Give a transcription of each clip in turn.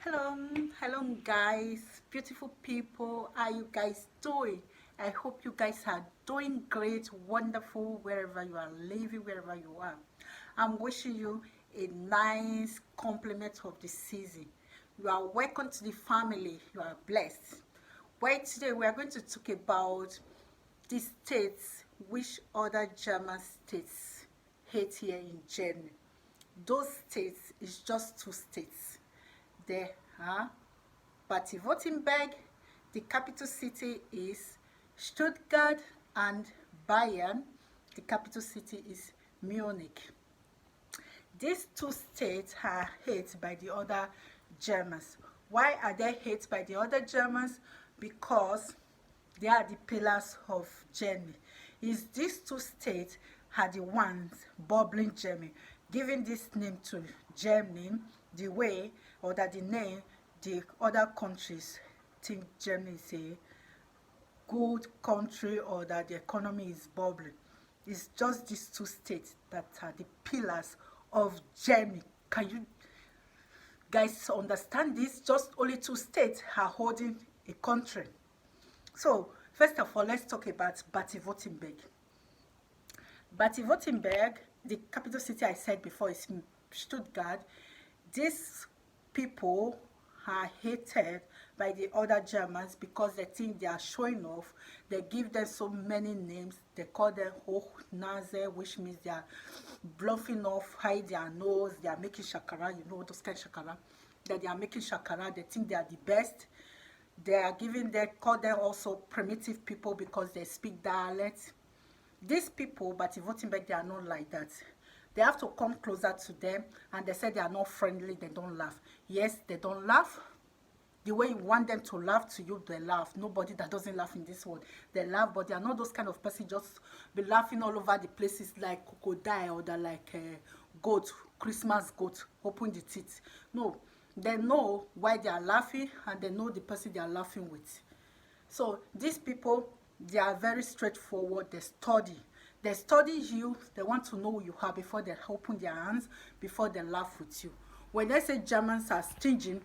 Hello guys, beautiful people. How you guys doing? I hope you guys are doing great, wonderful wherever you are living, wherever you are. I'm wishing you a nice compliment of the season. You are welcome to the family. You are blessed. Well, today we are going to talk about the states which other German states hate here in Germany. Those states is just two states. There are baden-württemberg, the capital city is Stuttgart, and Bayern, the capital city is Munich. These two states are hated by the other Germans. Why are they hated by the other Germans? Because they are the pillars of Germany. Is these two states are the ones bubbling Germany, giving this name to Germany the way or that the name the other countries think Germany is a good country or that the economy is bubbling. It's just these two states that are the pillars of Germany. Can you guys understand this? Just only two states are holding a country. So, first of all, let's talk about Baden-Württemberg. Baden-Württemberg, the capital city I said before is Stuttgart. These people are hated by the other Germans because they think they are showing off. They give them so many names. They call them Hochnase, which means they are bluffing off, hide their nose. They are making shakara, you know those kind of shakara. That they are making shakara. They think they are the best. They are giving them, call them also primitive people because they speak dialect. These people, Baden-Württemberg, they are not like that. They have to come closer to them, and they say they are not friendly, they don't laugh. Yes, they don't laugh. The way you want them to laugh to you, they laugh. Nobody that doesn't laugh in this world, they laugh, but they are not those kind of person just be laughing all over the places like crocodile or like goat, Christmas goat, open the teeth. No, they know why they are laughing, and they know the person they are laughing with. So these people, they are very straightforward. They study. They study you. They want to know who you are before they open their hands, before they laugh with you. When they say Germans are stingy,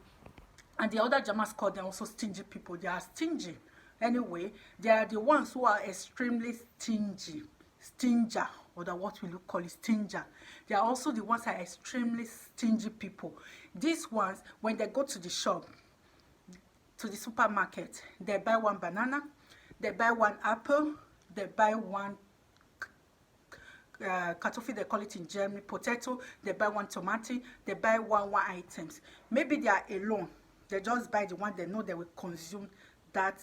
and the other Germans call them also stingy people, they are stingy. Anyway, they are the ones who are extremely stingy. Stinger, or the, what we call it, stinger. They are also the ones that are extremely stingy people. These ones, when they go to the shop, to the supermarket, they buy one banana, they buy one apple, they buy one kartoffel, they call it in Germany, potato, they buy one tomato, they buy one items. Maybe they are alone, they just buy the one they know they will consume that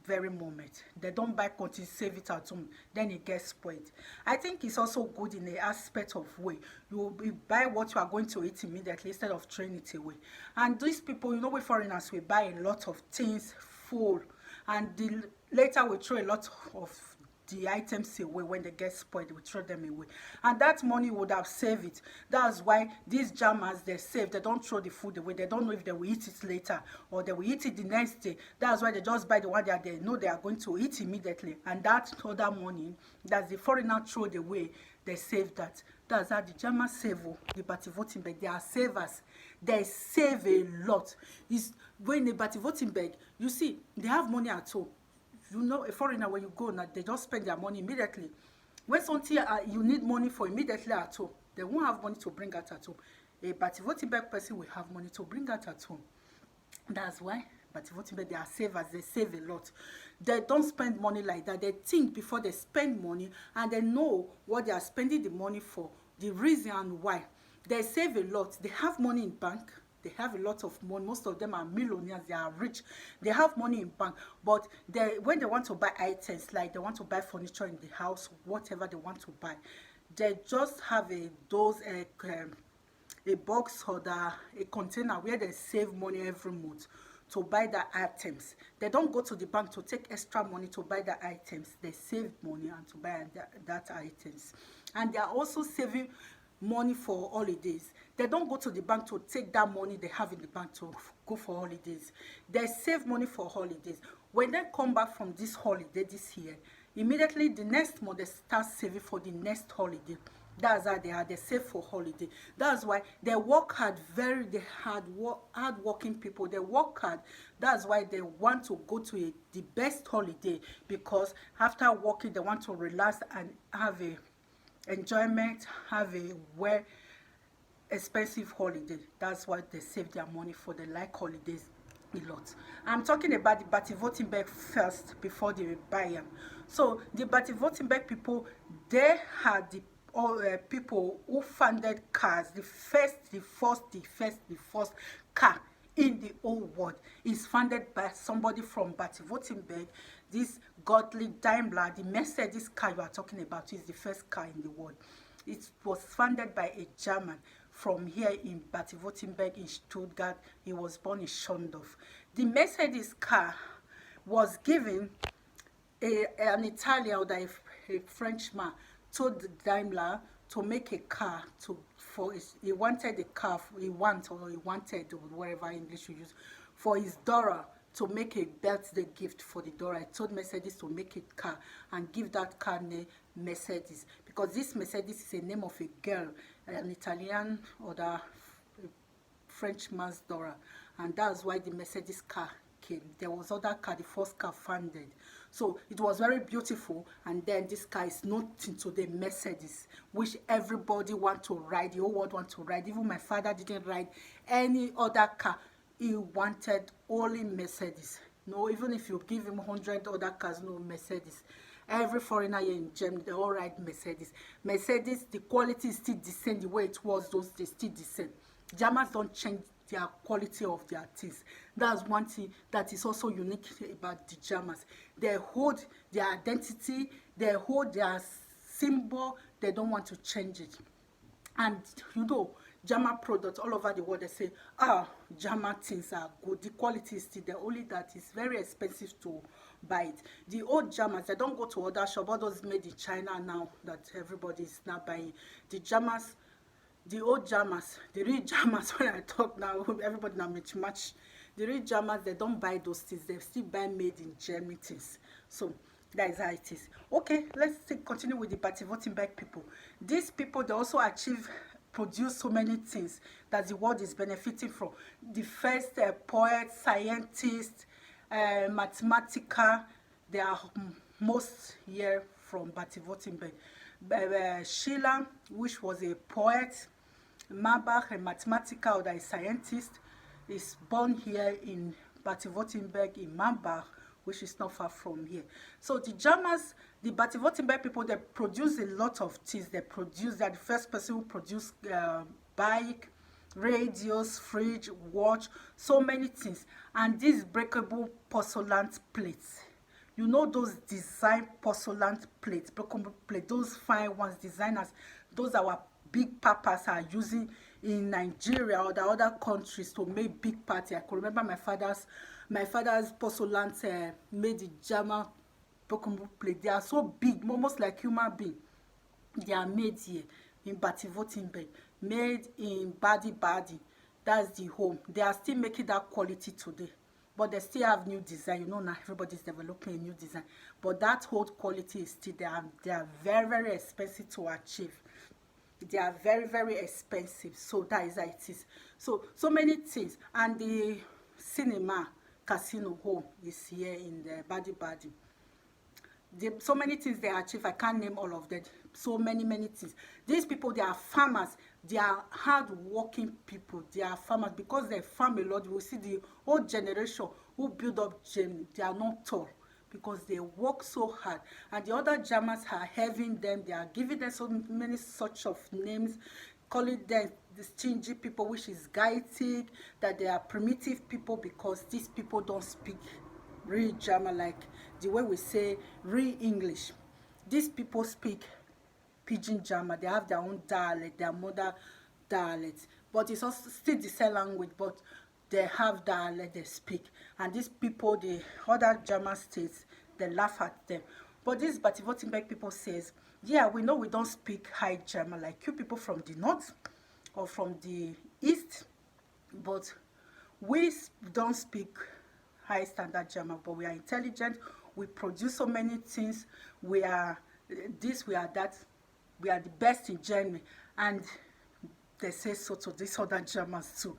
very moment. They don't buy continue save it at home, then it gets spoiled. I think it's also good in the aspect of way you will buy what you are going to eat immediately instead of throwing it away. And these people, you know, we foreigners, we buy a lot of things full, and later we throw a lot of the items away. When they get spoiled, we throw them away, and that money would have saved it. That's why these Germans, they save. They don't throw the food away. They don't know if they will eat it later or they will eat it the next day. That's why they just buy the one that they know they are going to eat immediately, and that other money that the foreigner throw away, they save that. That's how the Germans save. The Baden-Württemberg, they are savers. They save a lot. Is when the Baden-Württemberg, you see, they have money at home. You know, a foreigner, when you go now, they just spend their money immediately. When something you need money for immediately at home, they won't have money to bring out at home. A Baden-Württemberg person will have money to bring out at home. That's why Baden-Württemberg, they are savers. They save a lot. They don't spend money like that. They think before they spend money, and they know what they are spending the money for, the reason and why. They save a lot. They have money in bank. They have a lot of money. Most of them are millionaires. They are rich. They have money in bank. But when they want to buy items, like they want to buy furniture in the house, whatever they want to buy, they just have a box or a container where they save money every month to buy the items. They don't go to the bank to take extra money to buy the items. They save money and to buy that items. And they are also saving money for holidays. They don't go to the bank to take that money they have in the bank to go for holidays. They save money for holidays. When they come back from this holiday this year, immediately the next month they start saving for the next holiday. That's how they are. They save for holiday. That's why they work hard. They hard working people. They work hard. That's why they want to go to the best holiday, because after working they want to relax and have a enjoyment, have a well expensive holiday. That's why they save their money for. They like holidays a lot. I'm talking about the baden-württemberg first before the Bayern. So the baden-württemberg people, they had the all people who founded cars. The first car in the whole world is funded by somebody from Baden-Württemberg. This Gottlieb Daimler, the Mercedes car you are talking about, is the first car in the world. It was funded by a German from here in Baden-Württemberg in Stuttgart. He was born in Schondorf. The Mercedes car was given an Italian or a Frenchman told Daimler to make a car he wanted a car, he wanted or whatever English you use, for his daughter, to make a birthday gift for the daughter. I told Mercedes to make a car and give that car name Mercedes, because this Mercedes is a name of a girl, an Italian or the French man's daughter, and that's why the Mercedes car came. There was other car, the first car funded. So it was very beautiful, and then this car is nothing to the Mercedes, which everybody want to ride, the whole world want to ride. Even my father didn't ride any other car. He wanted only Mercedes. No, even if you give him 100 other cars, no Mercedes. Every foreigner here in Germany, they all ride Mercedes. Mercedes, the quality is still the same, the way it was those days, still the same. Germans don't change their quality of their things. That's one thing that is also unique about the Germans. They hold their identity, they hold their symbol, they don't want to change it. And you know, German products all over the world, they say, German things are good. The quality is still there, only that it's very expensive to buy it. The old Germans, they don't go to other shops, all those made in China now that everybody is now buying. The Germans, the old Germans, the real Germans, when I talk now, everybody now match. The real Germans, they don't buy those things. They still buy made in Germany things. So that is how it is. Okay, let's continue with the Baden-Württemberg people. These people, they also produce so many things that the world is benefiting from. The first poet, scientist, mathematician, they are most here from Baden-Württemberg. Schiller, which was a poet, Mabach, a mathematician or a scientist, is born here in Baden-Württemberg in Mambach, which is not far from here. So the Germans, the Baden-Württemberg people, they produce a lot of things. They're the first person who produced bike, radios, fridge, watch, so many things. And these breakable porcelain plates. You know those design porcelain plates, breakable plates, those fine ones, designers, those our big papas are using in Nigeria or the other countries to make big party. I could remember my father's porcelain made the German breakable plate. They are so big, almost like human being. They are made here in Baden-Württemberg, made in Baden-Baden. That's the home. They are still making that quality today. But they still have new design. You know, now everybody's developing a new design. But that old quality is still there. They are very, very expensive to achieve. They are very, very expensive. So that is how it is. So many things. And the cinema, casino home is here in the Baden-Baden. So many things they achieve. I can't name all of them. So many things. These people, they are farmers. They are hard-working people. They are farmers because they farm a lot. We see the old generation who build up Germany. They are not tall because they work so hard. And the other Germans are having them. They are giving them so many such of names, calling them the stingy people, which is Gaitic, that they are primitive people because these people don't speak real German like the way we say real English. These people speak Pidgin German. They have their own dialect, their mother dialect, but it's also still the same language, but they have dialect they speak. And these people, the other German states, they laugh at them. But these Baden-Württemberg people says, yeah, we know we don't speak high German like you people from the north or from the east, but we don't speak high standard German, but we are intelligent. We produce so many things. We are this, we are that. We are the best in Germany, and they say so to these other Germans too.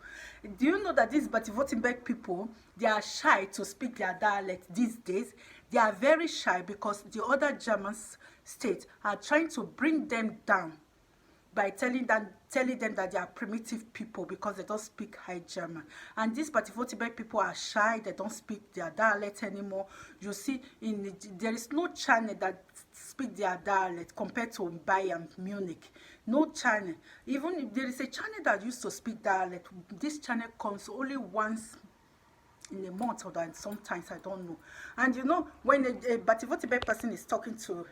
Do you know that these Baden-Württemberg people, they are shy to speak their dialect these days? They are very shy because the other German states are trying to bring them down by telling them that they are primitive people because they don't speak High German. And these Baden-Württemberg people are shy, they don't speak their dialect anymore. You see, there is no channel that speak their dialect compared to Bayern, Munich. No channel. Even if there is a channel that used to speak dialect, this channel comes only once in a month, or then sometimes, I don't know. And you know, when a Baden-Württemberg person is talking to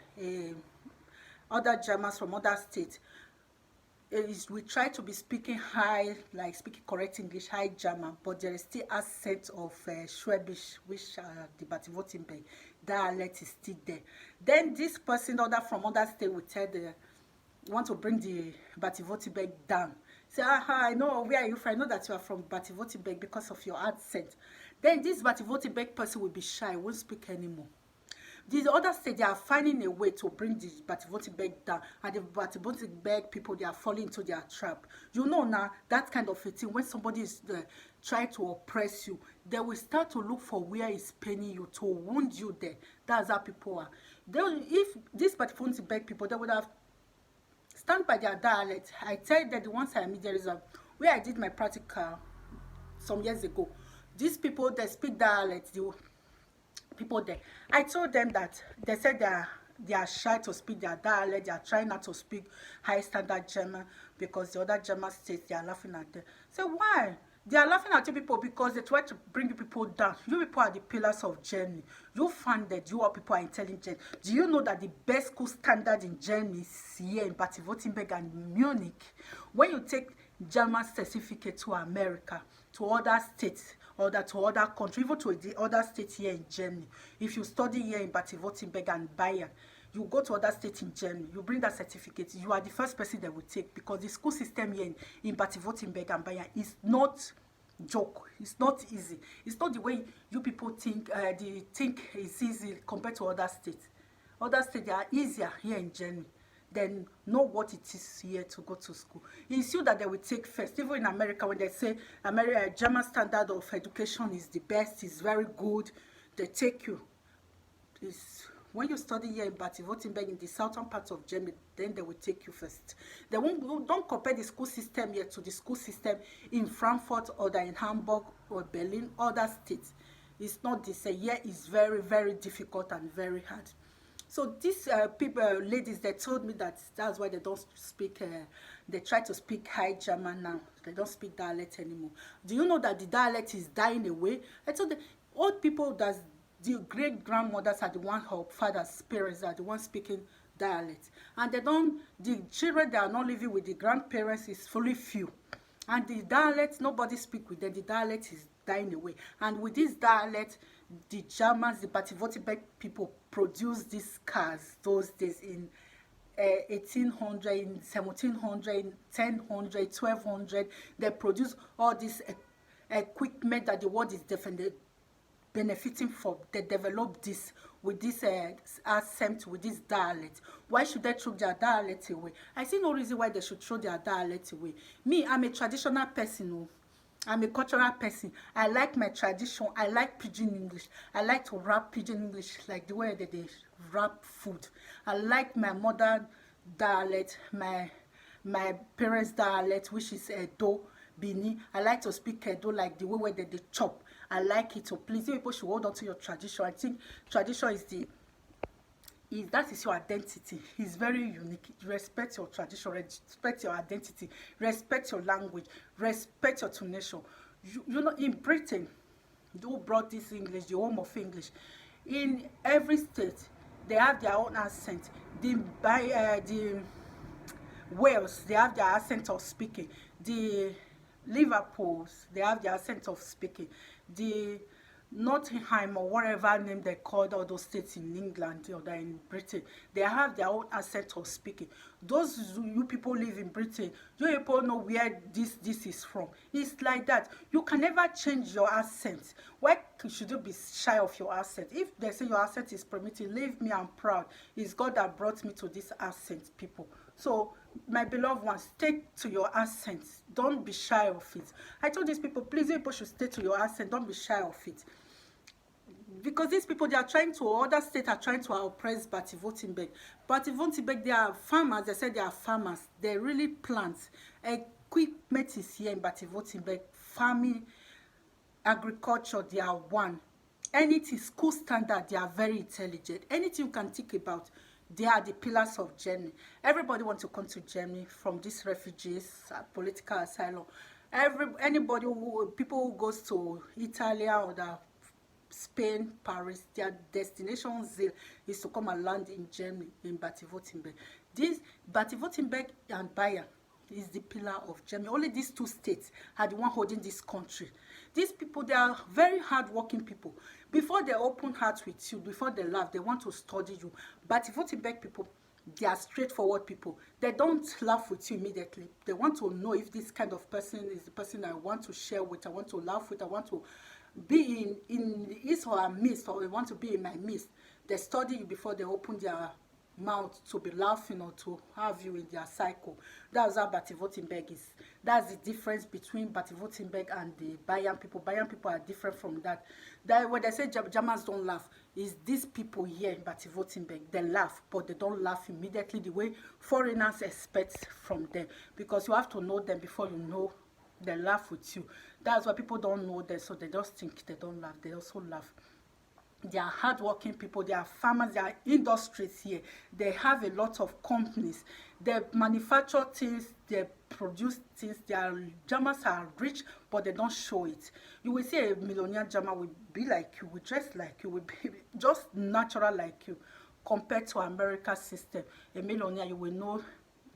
other Germans from other states, we try to be speaking high, like speaking correct English, High German, but there is still accent of Schwäbisch, which the Baden-Württemberg dialect is still there. Then this person from other state will tell want to bring the Baden-Württemberg down. Say, aha, I know where are you from. I know that you are from Baden-Württemberg because of your accent. Then this Baden-Württemberg person will be shy, won't speak anymore. The other state, they are finding a way to bring the Baden-Württemberg down, and the Baden-Württemberg people, they are falling into their trap. You know now, that kind of a thing, when somebody is trying to oppress you, they will start to look for where it's paining you, to wound you there. That's how people are. If these Baden-Württemberg people, they would have stand by their dialect. I tell them, the ones I meet, there is where I did my practical some years ago. These people, they speak dialect. People there, I told them that they said they are shy to speak their dialect. They are trying not to speak high standard German because the other German states, they are laughing at them. So why? They are laughing at you people because they try to bring you people down. You people are the pillars of Germany. You funded, you all people are intelligent. Do you know that the best school standard in Germany is here in Baden-Württemberg and Munich? When you take German certificate to America, to other states, or to other countries, even to the other states here in Germany, if you study here in Baden-Württemberg and Bayern, you go to other states in Germany, you bring that certificate, you are the first person they will take, because the school system here in Baden-Württemberg and Bayern is not joke. It's not easy. It's not the way you people think. They think it's easy compared to other states. Other states, they are easier here in Germany. Then know what it is here to go to school. It's you that they will take first. Even in America, when they say German standard of education is the best, is very good, they take you. When you study here in Baden-Württemberg, in the southern parts of Germany, then they will take you first. They don't compare the school system here to the school system in Frankfurt or in Hamburg or Berlin, other states. It's not the same. Here is very, very difficult and very hard. So these ladies, they told me that that's why they don't speak, they try to speak High German now. They don't speak dialect anymore. Do you know that the dialect is dying away? I told the old people, that the great-grandmothers are the ones, or fathers, parents are the ones speaking dialect. And the children that are not living with the grandparents is fully few. And the dialect, nobody speak with them. The dialect is dying away. And with this dialect, the Germans, the Baden-Württemberg people produced these cars those days in 1800, in 1700, in 1000, 1200. They produce all this equipment that the world is benefiting from. They developed this with this accent, with this dialect. Why should they throw their dialect away? I see no reason why they should throw their dialect away. Me, I'm a traditional person. Oh. I'm a cultural person. I like my tradition. I like pidgin English. I like to rap pidgin English, like the way that they rap food. I like my mother dialect, my parents' dialect, which is Edo, Bini. I like to speak Edo, like the way that they chop. I like it. So please, you people should hold on to your tradition. I think tradition that is your identity. It's very unique. Respect your tradition, respect your identity, respect your language, respect your nation. You know, in Britain, who brought this English, the home of English, in every state, they have their own accent. The Wales, they have their accent of speaking. The Liverpools, they have their accent of speaking. The Nottingham, or whatever name they called all those states in England or in Britain, they have their own accent of speaking. Those you people live in Britain, you people know where this is from. It's like that. You can never change your accent. Why should you be shy of your accent? If they say your accent is primitive, leave me, I'm proud. It's God that brought me to this accent, people. So, my beloved ones, stay to your accent. Don't be shy of it. I told these people, please, you people should stay to your accent. Don't be shy of it. Because these people, they are trying to, other states are trying to oppress baden-württemberg. Baden-württemberg, they are farmers. They said they are farmers. They really plant. Equipment is here in baden-württemberg. Farming, agriculture, they are one. Anything, school standard, they are very intelligent. Anything you can think about, they are the pillars of Germany. Everybody wants to come to Germany from these refugees, political asylum. Anybody who, people who goes to Italy or the Spain, Paris, their destination zeal is to come and land in Germany, in Baden-Württemberg. This Baden-Württemberg and Bayern is the pillar of Germany. Only these two states are the one holding this country. These people, they are very hard-working people. Before they open heart with you, before they laugh, they want to study you. Baden-Württemberg people, they are straightforward people. They don't laugh with you immediately. They want to know if this kind of person is the person I want to share with, I want to laugh with, I want to be in his or her midst, or they want to be in my midst. They study you before they open their mouth to be laughing or to have you in their cycle. That's how Baden-Württemberg is. That's the difference between Baden-Württemberg and the Bayern people. Bayern people are different from that. When they say Germans don't laugh, is these people here in Baden-Württemberg. They laugh, but they don't laugh immediately the way foreigners expect from them. Because you have to know them before you know they laugh with you. That's why people don't know them, so they just think they don't laugh. They also laugh. They are hardworking people. They are farmers. They are industries here. They have a lot of companies. They manufacture things. They produce things. Germans are rich, but they don't show it. You will see a millionaire German will be like you, will dress like you, will be just natural like you. Compared to America's system, a millionaire, you will know,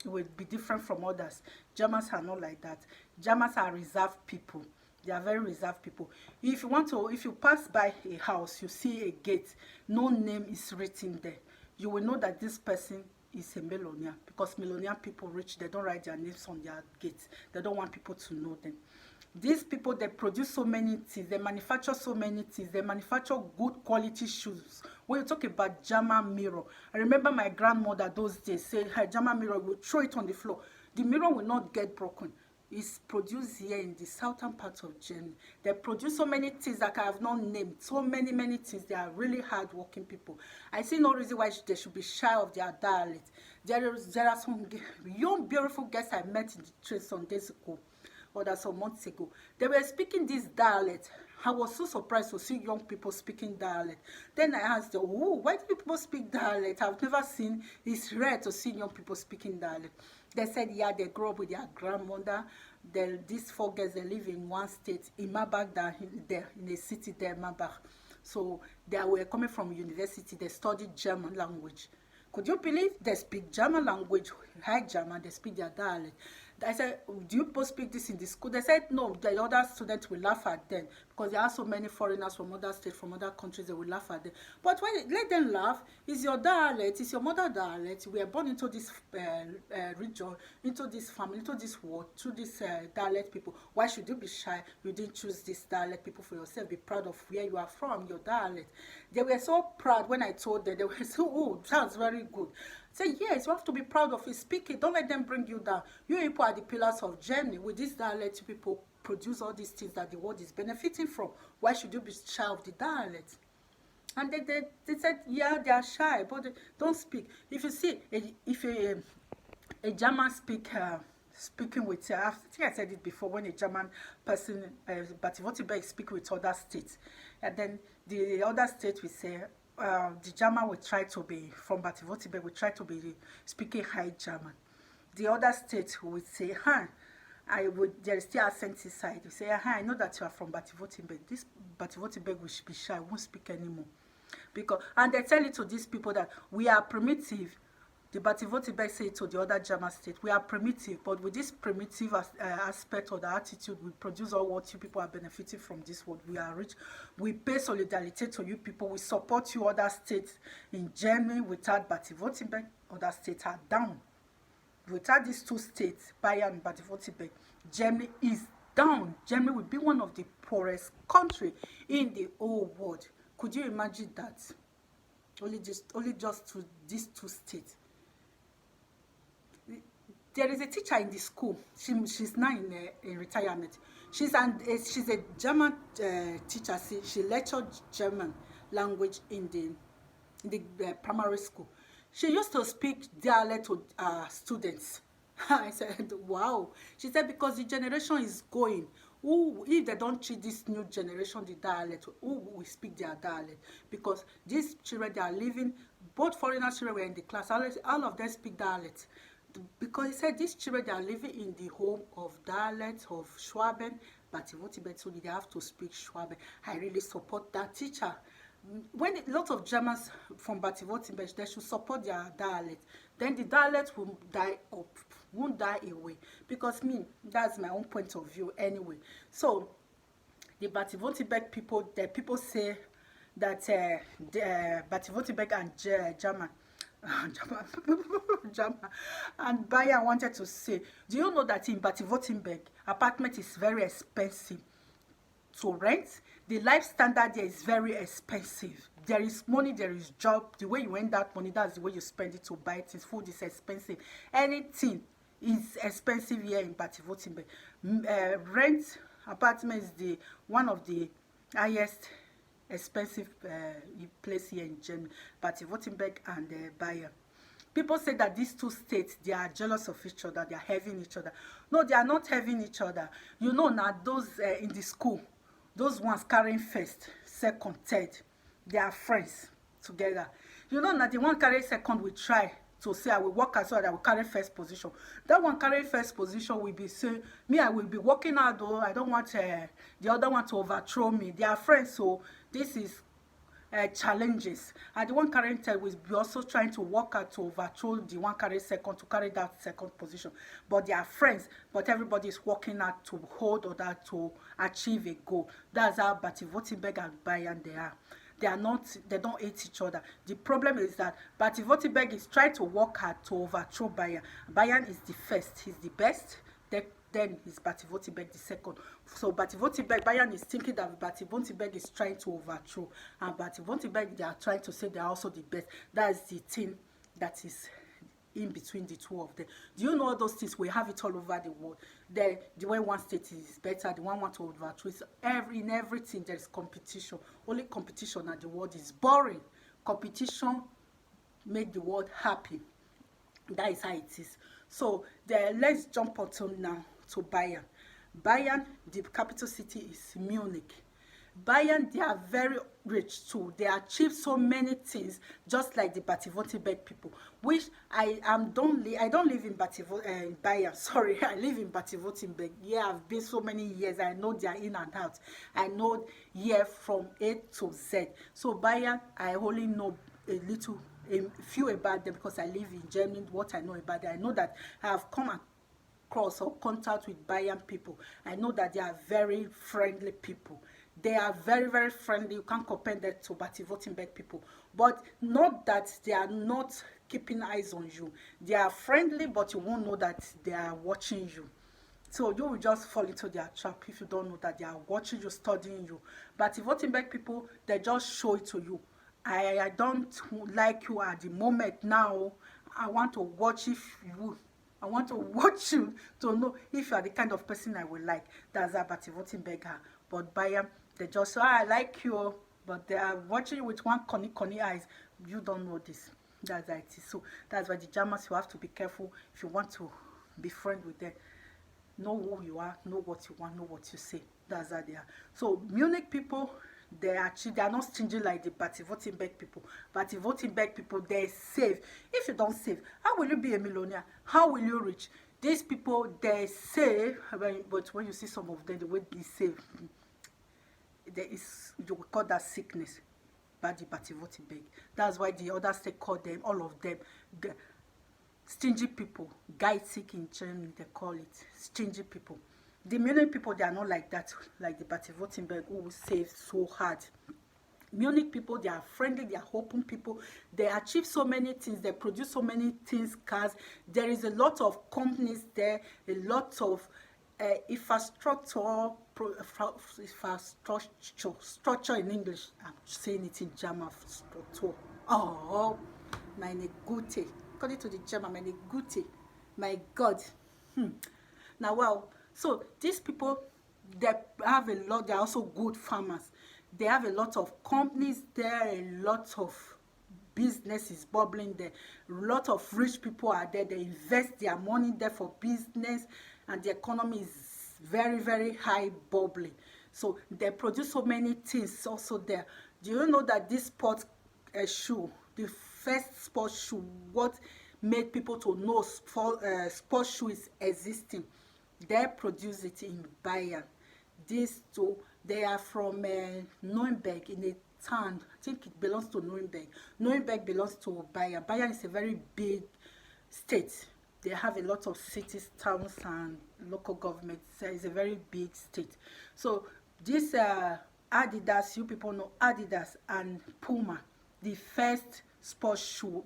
it will be different from others. Germans are not like that. Germans are reserved people. They are very reserved people. If you pass by a house, you see a gate, no name is written there, you will know that this person is a millionaire, because millionaire people rich, they don't write their names on their gates. They don't want people to know them. These people, they produce so many things, they manufacture so many things, they manufacture good quality shoes. When you talk about German mirror, I remember my grandmother those days said her German mirror will throw it on the floor. The mirror will not get broken. It's produced here in the southern part of Germany. They produce so many things that I have not named. So many things. They are really hard-working people. I see no reason why they should be shy of their dialect. There are some young, beautiful girls I met in the train some days ago, or that some months ago. They were speaking this dialect. I was so surprised to see young people speaking dialect. Then I asked them, oh, why do people speak dialect? I've never seen, it's rare to see young people speaking dialect. They said, yeah, they grew up with their grandmother. These 4 girls, they live in one state, in Marbach, in a city there, Marbach. So they were coming from university. They studied German language. Could you believe they speak German language, high German, they speak their dialect? I said, do you both speak this in the school? They said, no, the other students will laugh at them because there are so many foreigners from other states, from other countries, they will laugh at them. But let them laugh. It's your dialect, it's your mother dialect. We are born into this region, into this family, into this world, through this dialect people. Why should you be shy? You didn't choose this dialect people for yourself. Be proud of where you are from, your dialect. They were so proud when I told them. They were so, oh, sounds very good. Say, yes, you have to be proud of it. Speak it. Don't let them bring you down. You people are the pillars of Germany. With this dialect, people produce all these things that the world is benefiting from. Why should you be shy of the dialect? And they said, yeah, they are shy, but they don't speak. If you see, if a German speaking with, I think I said it before, when a German person, Baden-Württemberg, speak with other states, and then the other state will say, the German will try to be, from Baden-Württemberg, will try to be speaking high German. The other state will say, there is still accent inside. You say, I know that you are from Baden-Württemberg. This Baden-Württemberg will be shy, won't speak anymore. And they tell it to these people that we are primitive. The Baden-Württemberg say to the other German state, we are primitive, but with this primitive aspect or the attitude, we produce all what you people are benefiting from this world. We are rich. We pay solidarity to you people. We support you other states in Germany. Without Baden-Württemberg, other states are down. Without these 2 states, Bayern and Baden-Württemberg, Germany is down. Germany will be one of the poorest countries in the whole world. Could you imagine that? Only just to these 2 states. There is a teacher in the school. She's now in retirement. She's a German teacher. She lectured German language in the primary school. She used to speak dialect to students. I said, wow. She said, because the generation is going. Who, if they don't treat this new generation the dialect, who will speak their dialect? Because these children, they are living, both foreigner children were in the class, all of them speak dialect. Because he said these children, they are living in the home of dialect, of Schwaben, but so they have to speak Schwaben. I really support that teacher. When a lot of Germans from baden-württemberg, they should support their dialect. Then the dialect will die up, won't die away. Because that's my own point of view anyway. So the baden-württemberg people, the people say that the baden-württemberg and German German and Bayern wanted to say, do you know that in baden-württemberg, apartment is very expensive to rent? The life standard there is very expensive. There is money, there is job. The way you earn that money, that's the way you spend it to buy things. Food is expensive. Anything is expensive here in baden-württemberg. Rent apartment is one of the highest expensive place here in Germany, baden-württemberg and Bayern. People say that these two states, they are jealous of each other, they are having each other. No, they are not having each other. You know, now those in the school, those ones carrying first, second, third, they are friends together. You know, now the one carrying second will try to say, I will work as well, I will carry first position. That one carrying first position will be saying, me, I will be working out though, I don't want the other one to overthrow me. They are friends, so this is challenges. And the one carrying third will be also trying to work out to overthrow the one carrying second, to carry that second position. But they are friends, but everybody is working out to hold or that to achieve a goal. That's how baden-württemberg and Bayern they are. They don't hate each other. The problem is that baden-württemberg is trying to work hard to overthrow Bayern. Bayern is the first, he's the best. Then is baden-württemberg the second. So baden-württemberg, Bayern is thinking that baden-württemberg is trying to overthrow, and baden-württemberg, they are trying to say they are also the best. That is the thing that is in between the two of them. Do you know all those things? We have it all over the world. The way one state is better, the one want to overthrow. In everything there is competition. Only competition at the world is boring. Competition make the world happy. That is how it is. So let's jump onto now to Bayern. Bayern, the capital city is Munich. Bayern, they are very rich too. They achieve so many things, just like the baden-württemberg people. Which I don't live in Bayern. Sorry, I live in baden-württemberg. Yeah, I've been so many years. I know they are in and out. I know here from A to Z. So Bayern, I only know a few about them because I live in Germany. What I know about them, I know that I have come across or contact with Bayern people. I know that they are very friendly people. They are very, very friendly. You can't compare them to baden-württemberg people. But not that they are not keeping eyes on you. They are friendly, but you won't know that they are watching you. So you will just fall into their trap if you don't know that they are watching you, studying you. Baden-württemberg people, they just show it to you. I don't like you at the moment now. I want to watch I want to watch you to know if you are the kind of person I will like. That's a baden-württemberg. But Bayern, they just say, I like you, but they are watching you with one conny eyes. You don't know this. That's how it is. So that's why the Germans, you have to be careful if you want to be friends with them. Know who you are, know what you want, know what you say. That's how they are. So Munich people, they are not stingy like the baden-württemberg people. Baden-württemberg people, they save. If you don't save, how will you be a millionaire? How will you reach? These people, they save, but when you see some of them, the way they save, you will call that sickness. Baden-württemberg. That's why the others, they call them, all of them, stingy people. Geizig in Germany, they call it stingy people. The Munich people, they are not like that, like the baden-württemberg who save so hard. Munich people, they are friendly, they are open people. They achieve so many things, they produce so many things, cars. There is a lot of companies there, a lot of infrastructure in English. I'm saying it in German. Oh, meine Gute. According to the German, meine Gute. My God. Now, well, so these people, they have a lot, they're also good farmers. They have a lot of companies there, a lot of business is bubbling there. A lot of rich people are there. They invest their money there for business, and the economy is very, very high bubbling. So they produce so many things also there. Do you know that this sport shoe, the first sports shoe, what made people to know sports shoe is existing? They produce it in Bayern. These two, they are from Nuremberg, in a town. I think it belongs to Nuremberg. Nuremberg belongs to Bayern. Bayern is a very big state. They have a lot of cities, towns, and local governments. So it's a very big state. So this Adidas, you people know Adidas and Puma, the first sports shoe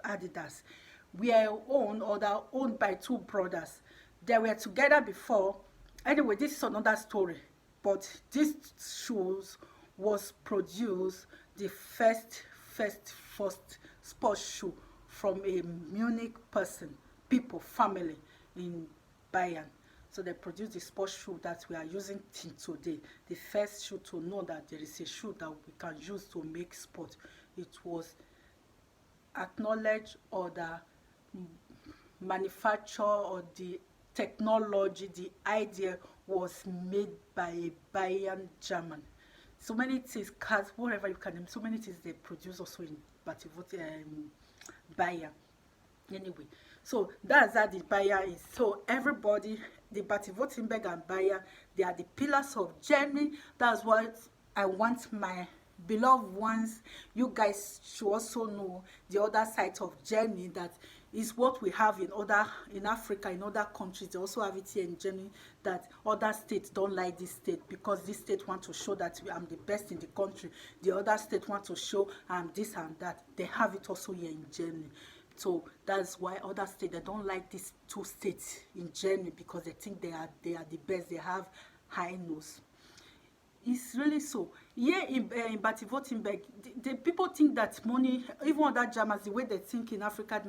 Adidas, were owned, or they're owned by two brothers. They were together before. Anyway, this is another story. But these shoes was produced, the first sports shoe from a Munich family in Bayern. So they produced the sports shoe that we are using till today. The first shoe to know that there is a shoe that we can use to make sport. It was acknowledged, or the manufacture, or the technology, the idea was made by a Bayern German. So many things, cars, whatever you can name, so many things they produce also in Bayern. Anyway, so that's how the Bayern is. So everybody, the Baden-württemberg and Bayern, they are the pillars of Germany. That's what I want my beloved ones, you guys should also know the other side of Germany, that is what we have in Africa, in other countries. They also have it here in Germany, that other states don't like this state because this state want to show that I'm the best in the country. The other state want to show I'm this and that. They have it also here in Germany. So that's why other states, they don't like these two states in Germany, because they think they are the best. They have high nose. It's really so. Here in Baden-Württemberg, the people think that money, even other Germans, the way they think in Africa,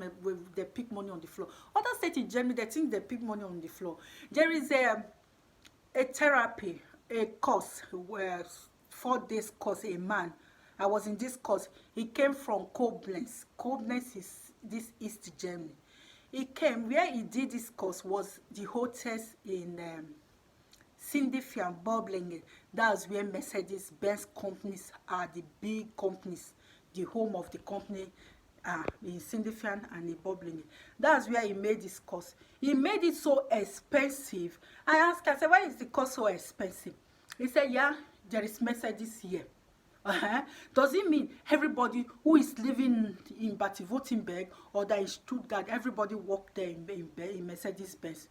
they pick money on the floor. Other states in Germany, they think they pick money on the floor. There is a therapy, a course, where 4 days course, a man. I was in this course. He came from Koblenz. Koblenz is this East Germany. He came, where he did this course was the hotels in Sindifian, Boblingen. That's where Mercedes-Benz companies are, the big companies, the home of the company in Sindifian and in Boblingen. That's where he made this course. He made it so expensive. I asked him, I said, why is the course so expensive? He said, yeah, there is Mercedes here. Does it mean everybody who is living in Baden-Württemberg or that in Stuttgart, everybody work there in Mercedes-Benz?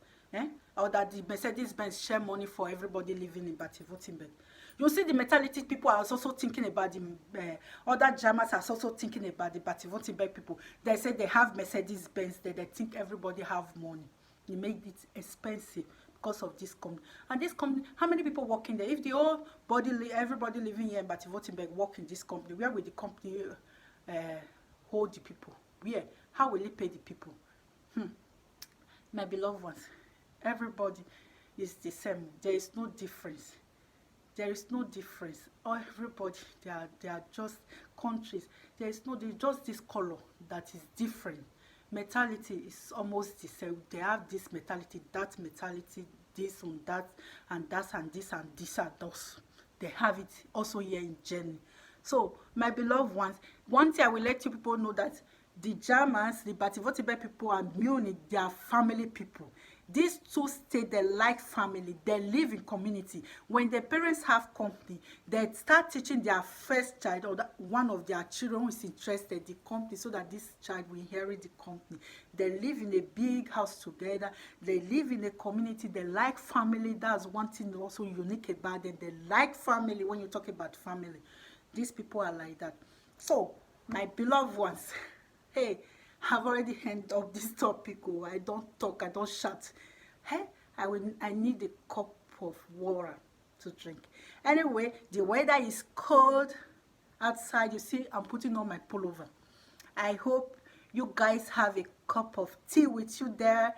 Or that the Mercedes-Benz share money for everybody living in Baden-Württemberg? You see, the mentality people are also thinking about the other Germans are also thinking about the Baden-Württemberg people. They say they have Mercedes-Benz, they think everybody have money. They made it expensive because of this company. And this company, how many people working there? If the whole everybody living here in Baden-Württemberg work in this company, where will the company hold the people? Where? How will it pay the people? My beloved ones, everybody is the same. There is no difference. There is no difference. Everybody, they are just countries. There is no, just this color that is different. Mentality is almost the same. They have this mentality, that mentality, this and that, and that and this and this and those. They have it also here in Germany. So, my beloved ones, one thing I will let you people know, that the Germans, the Baden-Württemberg people, and Munich, they are family people. These two states, they like family. They live in community. When the parents have company, they start teaching their first child, or one of their children who is interested, the company, so that this child will inherit the company. They live in a big house together. They live in a community. They like family. That's one thing also unique about them. They like family. When you talk about family, these people are like that. So, my beloved ones, hey, I've already ended up this topic. Oh, I don't talk, I don't shout. Hey, I need a cup of water to drink. Anyway, the weather is cold outside. You see, I'm putting on my pullover. I hope you guys have a cup of tea with you there.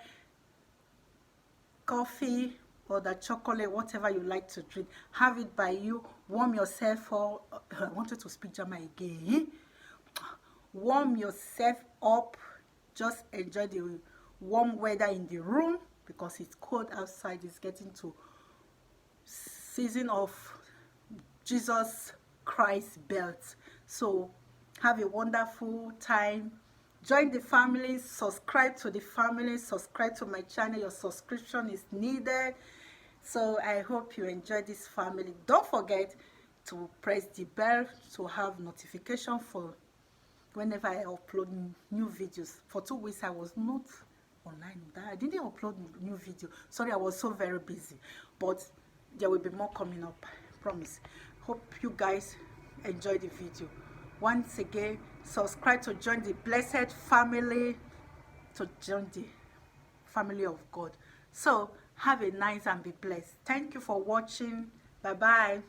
coffee or the chocolate, whatever you like to drink. Have it by you. Warm yourself up. I wanted to speak German again. Warm yourself up. Just enjoy the warm weather in the room because it's cold outside. It's getting to season of Jesus Christ birth. So have a wonderful time. Join the family, subscribe to the family, subscribe to my channel. Your subscription is needed. So I hope you enjoy this family. Don't forget to press the bell to have notification for whenever I upload new videos. For 2 weeks I was not online. I didn't upload new video. Sorry, I was so very busy. But there will be more coming up, I promise. Hope you guys enjoy the video. Once again, subscribe to join the blessed family, to join the family of God. So have a nice and be blessed. Thank you for watching. Bye bye.